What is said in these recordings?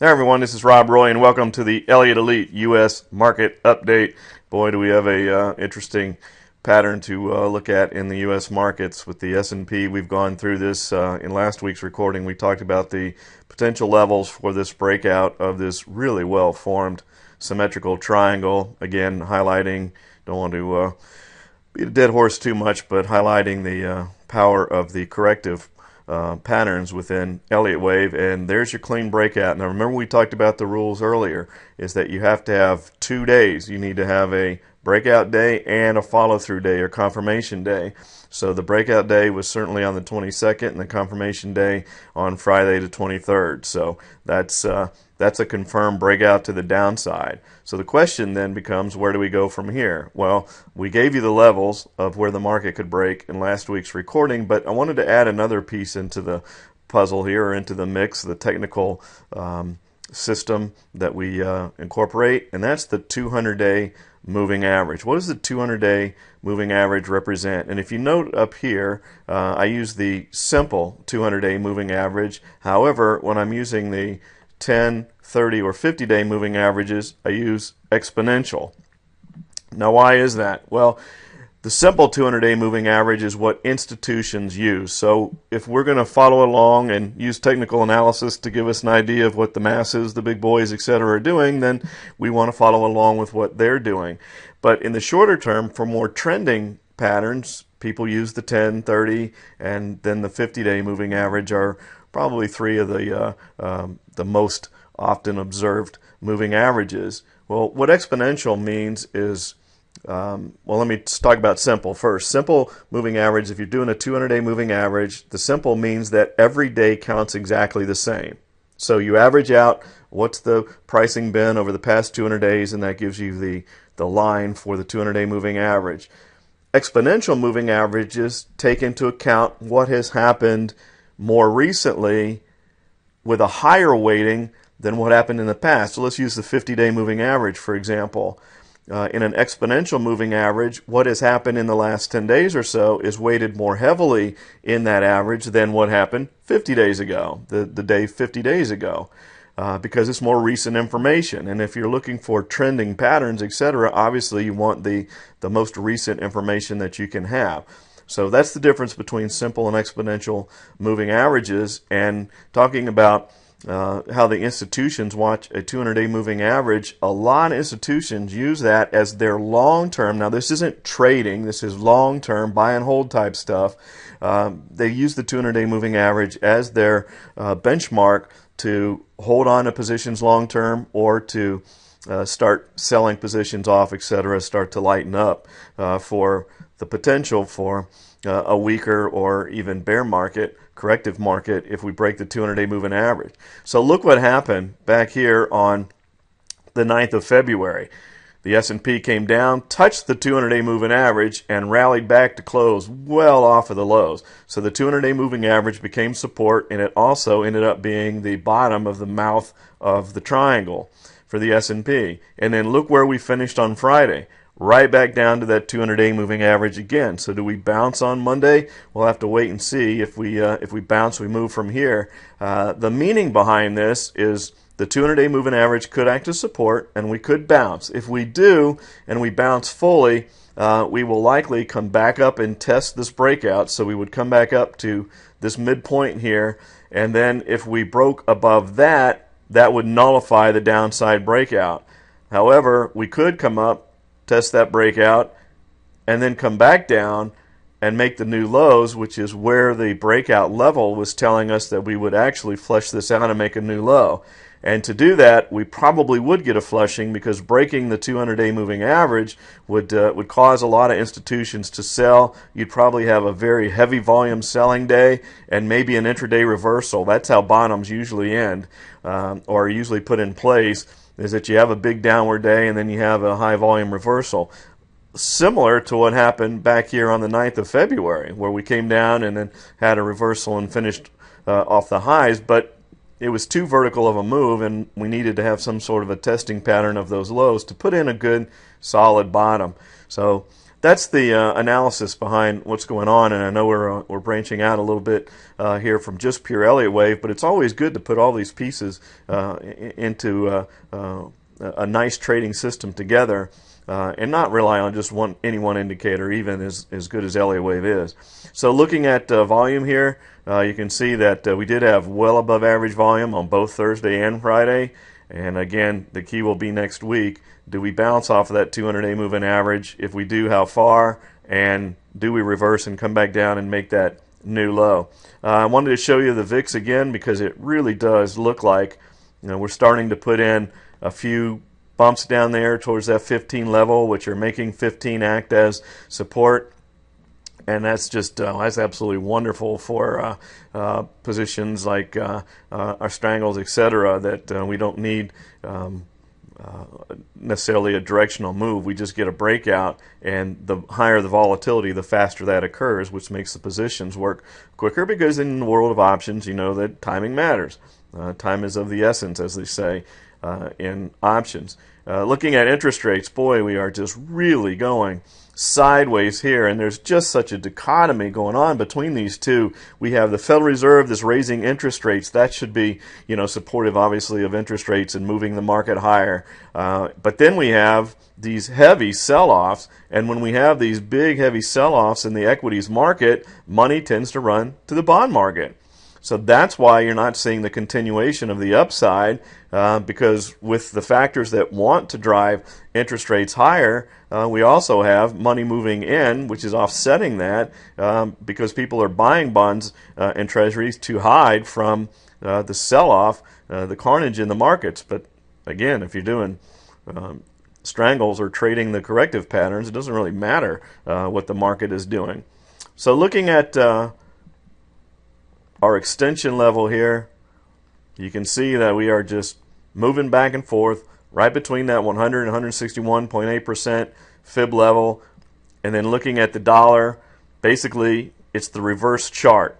Hey everyone, this is Rob Roy, and welcome to the Elliott Elite U.S. Market Update. Boy, do we have a interesting pattern to look at in the U.S. markets with the S&P. We've gone through this in last week's recording. We talked about the potential levels for this breakout of this really well-formed symmetrical triangle. Again, highlighting, don't want to beat a dead horse too much, but highlighting the power of the corrective patterns within Elliott Wave, and there's your clean breakout. Now remember, we talked about the rules earlier, is that you have to have 2 days. You need to have a breakout day and a follow-through day or confirmation day. So the breakout day was certainly on the 22nd and the confirmation day on Friday the 23rd. So that's a confirmed breakout to the downside. So the question then becomes, where do we go from here? Well, we gave you the levels of where the market could break in last week's recording, but I wanted to add another piece into the puzzle here, or into the mix, the technical system that we incorporate, and that's the 200-day moving average. What does the 200-day moving average represent? And if you note up here, I use the simple 200-day moving average. However, when I'm using the 10, 30, or 50-day moving averages, I use exponential. Now, why is that? Well, the simple 200-day moving average is what institutions use. So if we're going to follow along and use technical analysis to give us an idea of what the masses, the big boys, etc. are doing, then we want to follow along with what they're doing. But in the shorter term, for more trending patterns, people use the 10, 30, and then the 50-day moving average are probably three of the most often observed moving averages. Well, what exponential means is, well, let me talk about simple first. Simple moving average, if you're doing a 200-day moving average, the simple means that every day counts exactly the same. So you average out what's the pricing been over the past 200 days, and that gives you the line for the 200-day moving average. Exponential moving averages take into account what has happened more recently with a higher weighting than what happened in the past. So let's use the 50-day moving average, for example. In an exponential moving average, what has happened in the last 10 days or so is weighted more heavily in that average than what happened 50 days ago, the day 50 days ago, because it's more recent information. And if you're looking for trending patterns, etc., obviously you want the most recent information that you can have. So that's the difference between simple and exponential moving averages. And talking about how the institutions watch a 200-day moving average, a lot of institutions use that as their long-term. Now, this isn't trading. This is long-term, buy and hold type stuff. They use the 200-day moving average as their benchmark to hold on to positions long-term, or to start selling positions off, etc., start to lighten up for the potential for a weaker or even bear market, corrective market, if we break the 200-day moving average. So look what happened back here on the 9th of February. The S&P came down, touched the 200-day moving average, and rallied back to close well off of the lows. So the 200-day moving average became support, and it also ended up being the bottom of the mouth of the triangle for the S&P. And then look where we finished on Friday. Right back down to that 200-day moving average again. So do we bounce on Monday? We'll have to wait and see. If we bounce, we move from here. The meaning behind this is the 200-day moving average could act as support, and we could bounce. If we do, and we bounce fully, we will likely come back up and test this breakout. So we would come back up to this midpoint here, and then if we broke above that, that would nullify the downside breakout. However, we could come up, test that breakout, and then come back down and make the new lows, which is where the breakout level was telling us that we would actually flush this out and make a new low. And to do that, we probably would get a flushing, because breaking the 200-day moving average would cause a lot of institutions to sell. You'd probably have a very heavy volume selling day and maybe an intraday reversal. That's how bottoms usually end, or usually put in place, is that you have a big downward day and then you have a high volume reversal. Similar to what happened back here on the 9th of February, where we came down and then had a reversal and finished off the highs, but it was too vertical of a move, and we needed to have some sort of a testing pattern of those lows to put in a good solid bottom. So that's the analysis behind what's going on. And I know we're branching out a little bit here from just pure Elliott Wave, but it's always good to put all these pieces into a nice trading system together. And not rely on just any one indicator, even as good as Elliott Wave is. So looking at volume here, you can see that we did have well above average volume on both Thursday and Friday. And again, the key will be next week. Do we bounce off of that 200-day moving average? If we do, how far? And do we reverse and come back down and make that new low? I wanted to show you the VIX again because it really does look like we're starting to put in a few bumps down there towards that 15 level, which are making 15 act as support, and that's just that's absolutely wonderful for positions like our strangles, etc. That we don't need necessarily a directional move. We just get a breakout, and the higher the volatility, the faster that occurs, which makes the positions work quicker. Because in the world of options, you know that timing matters. Time is of the essence, as they say in options. Looking at interest rates, boy, we are just really going sideways here, and there's just such a dichotomy going on between these two. We have the Federal Reserve that's raising interest rates. That should be, supportive, obviously, of interest rates and moving the market higher. But then we have these heavy sell-offs, and when we have these big, heavy sell-offs in the equities market, money tends to run to the bond market. So that's why you're not seeing the continuation of the upside, because with the factors that want to drive interest rates higher, we also have money moving in, which is offsetting that, because people are buying bonds and treasuries to hide from the sell-off, the carnage in the markets. But again, if you're doing strangles or trading the corrective patterns, it doesn't really matter what the market is doing. So looking at our extension level here, you can see that we are just moving back and forth right between that 100 and 161.8% fib level. And then looking at the dollar, basically it's the reverse chart.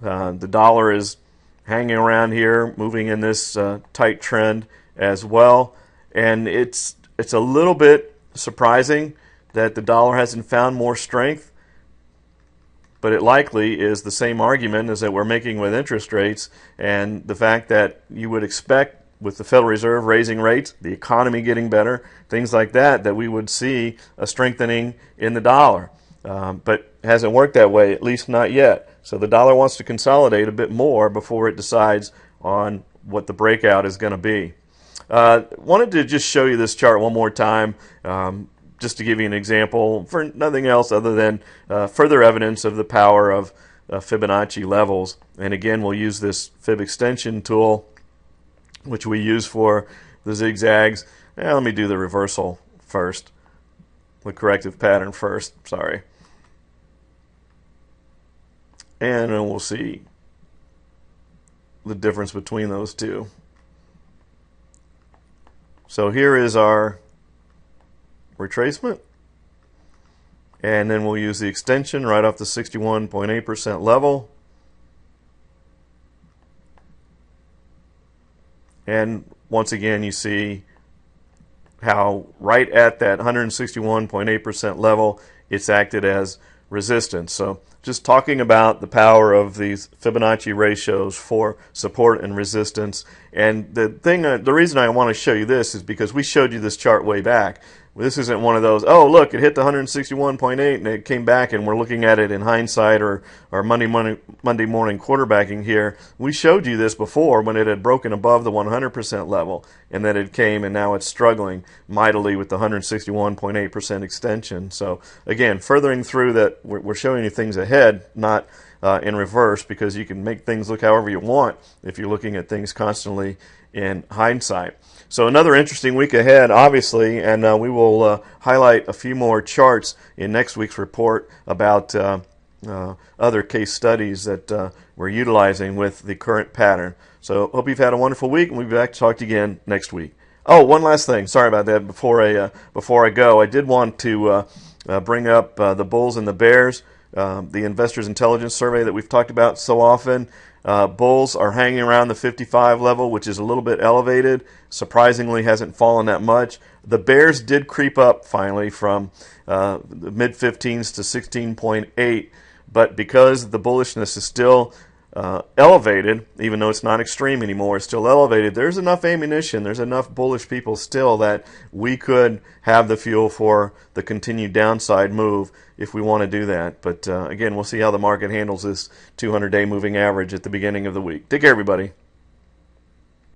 The dollar is hanging around here, moving in this tight trend as well. And it's a little bit surprising that the dollar hasn't found more strength. But it likely is the same argument as that we're making with interest rates, and the fact that you would expect with the Federal Reserve raising rates, the economy getting better, things like that, that we would see a strengthening in the dollar. But it hasn't worked that way, at least not yet. So the dollar wants to consolidate a bit more before it decides on what the breakout is going to be. Wanted to just show you this chart one more time. Just to give you an example, for nothing else other than further evidence of the power of Fibonacci levels. And again, we'll use this fib extension tool, which we use for the zigzags. Let me do the reversal first, the corrective pattern first, sorry. And then we'll see the difference between those two. So here is our retracement, and then we'll use the extension right off the 61.8% level, and once again you see how right at that 161.8% level it's acted as resistance. So just talking about the power of these Fibonacci ratios for support and resistance. And the reason I want to show you this is because we showed you this chart way back. This isn't one of those, oh, look, it hit the 161.8 and it came back and we're looking at it in hindsight or Monday morning quarterbacking here. We showed you this before when it had broken above the 100% level, and then it came and now it's struggling mightily with the 161.8% extension. So again, furthering through that, we're showing you things ahead, not in reverse, because you can make things look however you want if you're looking at things constantly in hindsight. So another interesting week ahead, obviously, and we will highlight a few more charts in next week's report about other case studies that we're utilizing with the current pattern. So hope you've had a wonderful week, and we'll be back to talk to you again next week. Oh, one last thing. Sorry about that. Before I go, I did want to bring up the bulls and the bears, the Investors Intelligence Survey that we've talked about so often. Bulls are hanging around the 55 level, which is a little bit elevated. Surprisingly, hasn't fallen that much. The bears did creep up finally from the mid-15s to 16.8, but because the bullishness is still elevated, even though it's not extreme anymore, it's still elevated, there's enough ammunition, there's enough bullish people still that we could have the fuel for the continued downside move if we want to do that. But again, we'll see how the market handles this 200-day moving average at the beginning of the week. Take care, everybody.